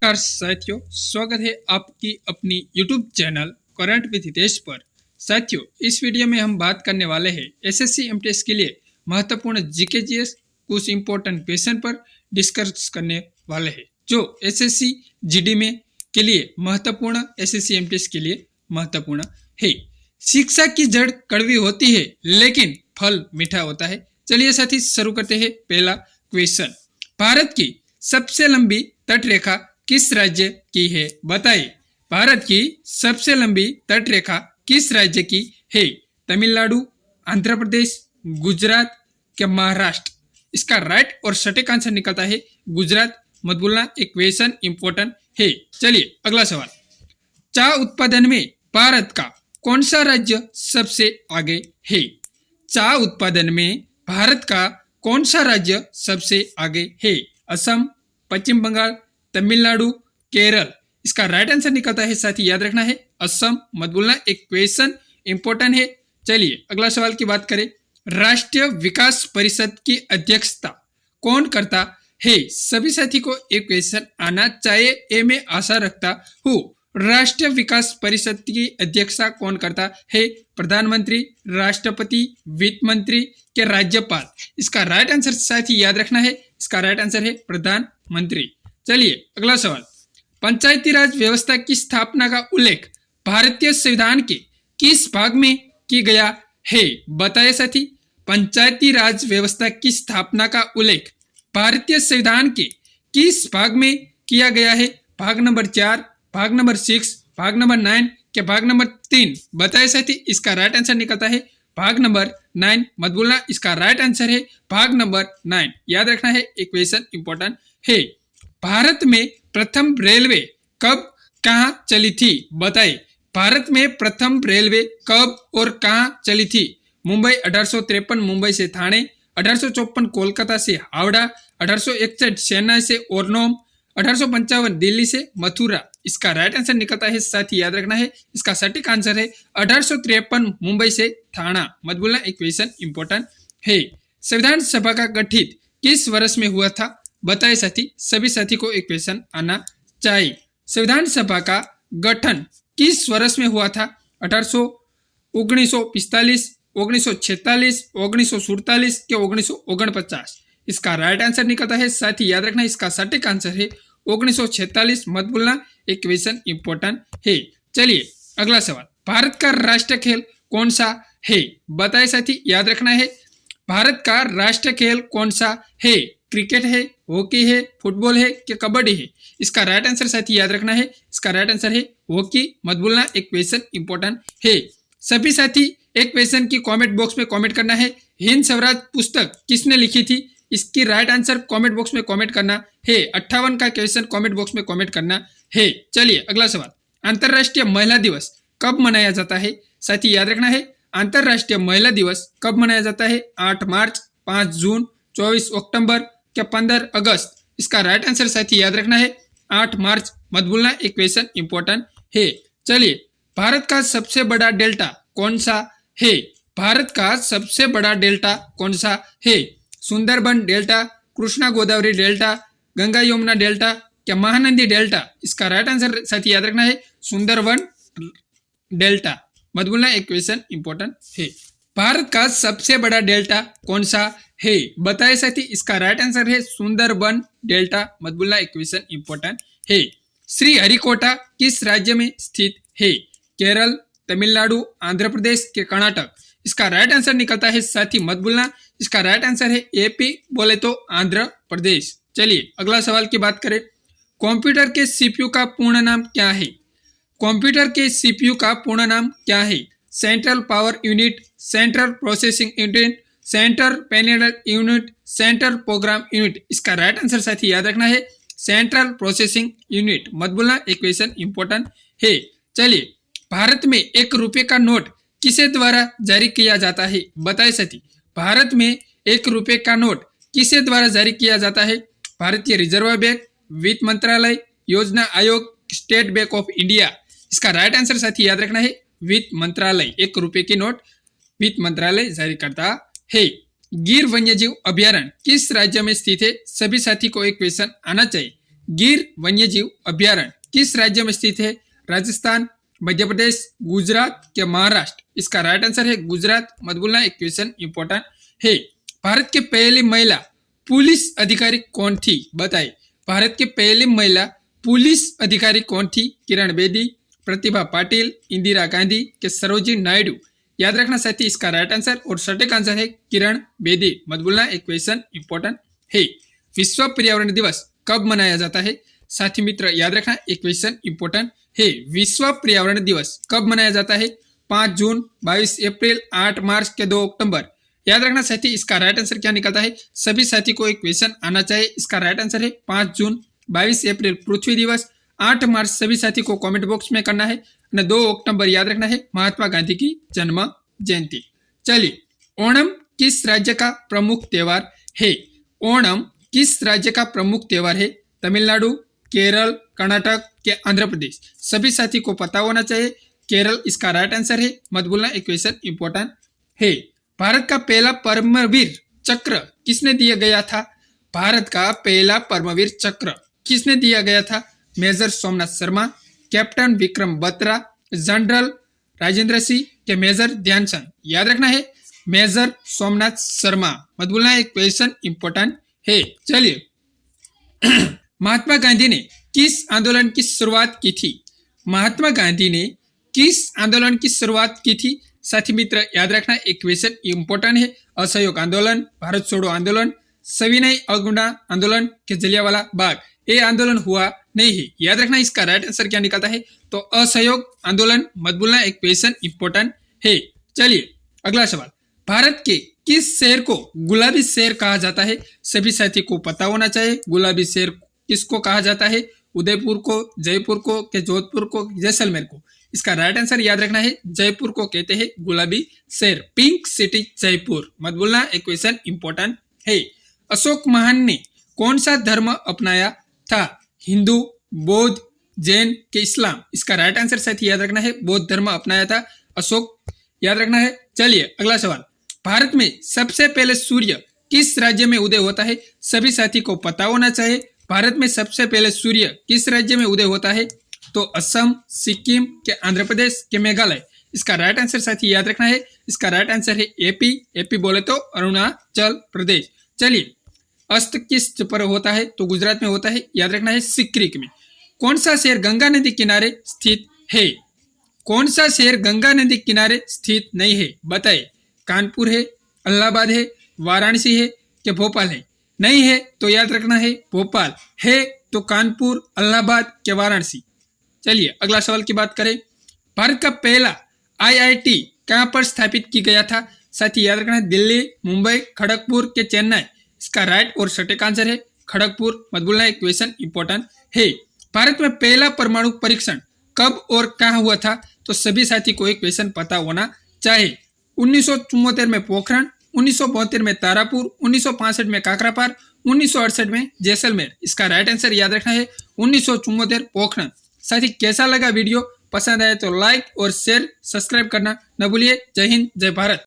नमस्कार साथियों, स्वागत है आपकी अपनी YouTube channel current with Hitesh पर। साथियों, इस वीडियो में हम बात करने वाले हैं एसएससी एमटीएस के लिए महत्वपूर्ण जीके जीएस कुछ इंपॉर्टेंट क्वेश्चन पर डिस्कस करने वाले हैं जो एसएससी जीडी में के लिए महत्वपूर्ण, एसएससी एमटीएस के लिए महत्वपूर्ण है। शिक्षा की जड़ कड़वी होती है लेकिन फल मीठा होता है। चलिए साथी शुरू करते हैं। पहला क्वेश्चन, भारत की सबसे लंबी तटरेखा किस राज्य की है? बताइए, भारत की सबसे लंबी तटरेखा किस राज्य की है? तमिलनाडु, आंध्र प्रदेश, गुजरात क्या महाराष्ट्र? इसका राइट और सटीक आंसर निकलता है गुजरात। मत भूलना, एक क्वेश्चन इंपॉर्टेंट है। चलिए अगला सवाल, चाय उत्पादन में भारत का कौन सा राज्य सबसे आगे है? चाय उत्पादन में भारत का कौन सा राज्य सबसे आगे है? असम, पश्चिम बंगाल, तमिलनाडु, केरल? इसका राइट आंसर निकलता है, साथी याद रखना है असम। मत भूलना, एक क्वेश्चन इंपॉर्टेंट है। चलिए अगला सवाल की बात करें, राष्ट्रीय विकास परिषद की अध्यक्षता कौन करता है? सभी साथी को एक क्वेश्चन आना चाहिए, ये मैं आशा रखता हूँ। राष्ट्रीय विकास परिषद की अध्यक्षता कौन करता है? प्रधानमंत्री, राष्ट्रपति, वित्त मंत्री के राज्यपाल? इसका राइट आंसर साथी याद रखना है, इसका राइट आंसर है प्रधानमंत्री। चलिए अगला सवाल, पंचायती राज व्यवस्था की स्थापना का उल्लेख भारतीय संविधान के किस भाग में की गया है? बताइए साथी, पंचायती राज व्यवस्था की स्थापना का उल्लेख भारतीय संविधान के किस भाग में किया गया है? भाग नंबर 4, भाग नंबर 6, भाग नंबर 9 के भाग नंबर 3? बताइए साथी, इसका राइट आंसर निकलता है भाग नंबर 9। मत भूलना, इसका राइट आंसर है भाग नंबर 9। याद रखना है, एक क्वेश्चन इंपॉर्टेंट है। भारत में प्रथम रेलवे कब कहां चली थी? बताइए, भारत में प्रथम रेलवे कब और कहां चली थी? मुंबई 1853 मुंबई से थाने, 1854 कोलकाता से हावड़ा, 1861 चेन्नई से ओरनोम, 1855 दिल्ली से मथुरा? इसका राइट आंसर निकलता है, साथी याद रखना है, इसका सटीक आंसर है 1853 मुंबई से थाना। मत भूलना, एक क्वेश्चन इंपॉर्टेंट है। संविधान सभा का गठित किस वर्ष में हुआ था? बताए साथी, सभी साथी को एक क्वेश्चन आना चाहिए। संविधान सभा का गठन किस वर्ष में हुआ था? 1945, 1946, 1947 के 1949? इसका राइट आंसर निकलता है, साथी याद रखना, इसका सटीक आंसर है 1946। मत भूलना, एक क्वेश्चन इंपॉर्टेंट है। चलिए अगला सवाल, भारत का राष्ट्रीय खेल कौन सा है? बताए साथी, याद रखना है, भारत का राष्ट्रीय खेल कौन सा है? क्रिकेट है, हॉकी है, फुटबॉल है कि कबड्डी है? इसका राइट आंसर साथी याद रखना है, इसका राइट आंसर है हॉकी। मत भूलना, एक क्वेश्चन इंपॉर्टेंट है। सभी साथी एक क्वेश्चन की कमेंट बॉक्स में कमेंट करना है, हिंद स्वराज पुस्तक किसने लिखी थी? इसकी राइट आंसर कमेंट बॉक्स में कमेंट करना है। 58 का क्वेश्चन कमेंट बॉक्स में कमेंट करना है। चलिए अगला सवाल, अंतरराष्ट्रीय महिला दिवस कब मनाया जाता है? साथी याद रखना है, अंतरराष्ट्रीय महिला दिवस कब मनाया जाता है? 8 मार्च, 5 जून, 24 अक्टूबर क्या 15 अगस्त? इसका राइट आंसर साथी याद रखना है 8 मार्च। मत भूलना, एक क्वेश्चन इंपॉर्टेंट है। चलिए, भारत का सबसे बड़ा डेल्टा कौन सा है? भारत का सबसे बड़ा डेल्टा कौन सा है? Sundarban delta, Krishna Godavari delta, Ganga Yamuna delta क्या महानंदी डेल्टा? इसका राइट आंसर साथी याद रखना है सुंदरबन डेल्टा। मत भूलना, एक क्वेश्चन इंपॉर्टेंट है। भारत का सबसे बड़ा डेल्टा कौन सा है? बताए साथी, इसका राइट आंसर है सुंदरबन डेल्टा। मत भूलना, एक क्वेश्चन इंपॉर्टेंट है। श्रीहरिकोटा किस राज्य में स्थित है? केरल, तमिलनाडु, आंध्र प्रदेश के कर्नाटक? इसका राइट आंसर निकलता है, साथी मत भूलना, इसका राइट आंसर है एपी, बोले तो आंध्र प्रदेश। चलिए अगला सवाल की बात करें, कंप्यूटर के सीपीयू का पूर्ण नाम क्या है? कंप्यूटर के सीपीयू का पूर्ण नाम क्या है? Central power unit, central processing unit, central panel unit, central program unit? इसका राइट आंसर साथी याद रखना है सेंट्रल प्रोसेसिंग यूनिट। मत भूलना, एक क्वेश्चन इंपॉर्टेंट है। चलिए, भारत में 1 रुपये का नोट किसे द्वारा जारी किया जाता है? बताए साथी, भारत में 1 रुपये का नोट किसे द्वारा जारी किया जाता है? भारतीय रिजर्व बैंक, वित्त मंत्रालय, योजना आयोग, स्टेट बैंक ऑफ इंडिया? इसका राइट आंसर साथी याद रखना है वित्त मंत्रालय। 1 रुपये की नोट वित्त मंत्रालय जारी करता है। गिर वन्यजीव अभ्यारण्य किस राज्य में स्थित है? सभी साथी को एक क्वेश्चन आना चाहिए। गिर वन्यजीव अभ्यारण्य किस राज्य में स्थित है? राजस्थान, मध्य प्रदेश, गुजरात के महाराष्ट्र? इसका राइट आंसर है गुजरात। मत भूलना, एक क्वेश्चन इंपॉर्टेंट है। भारत की पहली महिला पुलिस अधिकारी कौन थी? बताइए, भारत की पहली महिला पुलिस अधिकारी कौन थी? किरण बेदी, प्रतिभा पाटिल, इंदिरा गांधी के सरोजिनी नायडू? याद रखना साथी, इसका राइट आंसर और सटीक आंसर है किरण बेदी। मत भूलना, एक क्वेश्चन इंपॉर्टेंट है। विश्व पर्यावरण दिवस कब मनाया जाता है? साथी मित्र याद रखना, एक क्वेश्चन इंपॉर्टेंट है। विश्व पर्यावरण दिवस कब मनाया जाता है? 5 जून, 22 अप्रैल, 8 मार्च के 2 अक्टूबर? याद रखना साथी, इसका राइट आंसर क्या निकलता है? सभी साथी को एक क्वेश्चन आना चाहिए। इसका राइट आंसर है 5 जून, 22 अप्रैल पृथ्वी दिवस, 8 मार्च सभी साथी को कमेंट बॉक्स में करना है। 2 अक्टूबर याद रखना है महात्मा गांधी की जन्म जयंती। चलिए, ओणम किस राज्य का प्रमुख त्योहार है? ओणम किस राज्य का प्रमुख त्योहार है? तमिलनाडु, केरल, कर्नाटक के आंध्र प्रदेश? सभी साथी को पता होना चाहिए, केरल इसका राइट आंसर है। मत भूलना, एक क्वेश्चन इंपॉर्टेंट है। भारत का पहला परमवीर चक्र किसने दिया गया था? भारत का पहला परमवीर चक्र किसने दिया गया था? Major Somnath Sharma, captain Vikram Batra, general Rajendra Singh के मेजर ध्यानचंद? याद रखना है मेजर सोमनाथ शर्मा। मत भूलना, एक क्वेश्चन इंपॉर्टेंट है। चलिए, महात्मा गांधी ने किस आंदोलन की शुरुआत की थी? महात्मा गांधी ने किस आंदोलन की शुरुआत की थी? साथी मित्र याद रखना, एक क्वेश्चन इंपॉर्टेंट है। असहयोग आंदोलन, भारत छोड़ो आंदोलन, सविनय अवगुणा आंदोलन के जलियांवाला बाग? ये आंदोलन हुआ नहीं है। याद रखना, इसका राइट आंसर क्या निकलता है? तो असहयोग आंदोलन। मत भूलना, एक क्वेश्चन इंपॉर्टेंट है। चलिए, अगला सवाल, भारत के किस शहर को गुलाबी शहर कहा जाता है? सभी साथी को पता होना चाहिए, गुलाबी शहर किसको कहा जाता है? उदयपुर को, जयपुर को, के जोधपुर को, जैसलमेर को? इसका राइट आंसर याद रखना है जयपुर को कहते हैं गुलाबी शहर, पिंक सिटी जयपुर। मत भूलना, एक क्वेश्चन इंपॉर्टेंट है। अशोक महान ने कौन सा धर्म अपनाया था? हिंदू, बौद्ध, जैन के इस्लाम? इसका राइट आंसर साथी याद रखना है बौद्ध धर्म अपनाया था अशोक, याद रखना है। चलिए, अगला सवाल, भारत में सबसे पहले सूर्य किस राज्य में उदय होता है? सभी साथी को पता होना चाहिए, भारत में सबसे पहले सूर्य किस राज्य में उदय होता है? तो असम, सिक्किम के आंध्र प्रदेश के मेघालय? इसका राइट आंसर साथी याद रखना है, इसका राइट आंसर है एपी। एपी बोले तो अरुणाचल प्रदेश। चलिए, अस्त किस पर होता है? तो गुजरात में होता है, याद रखना है सिक्रिक में। कौन सा शहर गंगा नदी किनारे स्थित है? कौन सा शहर गंगा नदी किनारे स्थित नहीं है? बताइए, कानपुर है, इलाहाबाद है, वाराणसी है कि भोपाल है? नहीं है तो याद रखना है भोपाल, है तो कानपुर, इलाहाबाद के वाराणसी? चलिए, अगला सवाल की बात करें, भारत का पहला आईआईटी कहां पर स्थापित की गया था? साथी याद रखना है दिल्ली, मुंबई, खड़गपुर के चेन्नई? इसका राइट और सटीक आंसर है खड़गपुर। मत भूलना, एक क्वेश्चन इंपॉर्टेंट है। भारत में पहला परमाणु परीक्षण कब और कहां हुआ था? तो सभी साथी को एक क्वेश्चन पता होना चाहिए। 1974 में पोखरण, 1972 में तारापुर, 1965 में काकरापार, 1968 में जैसलमेर? इसका राइट आंसर याद रखना है 1974 पोखरण। साथी, कैसा लगा वीडियो? पसंद आए तो लाइक और शेयर, सब्सक्राइब करना न भूलिए। जय हिंद, जय भारत।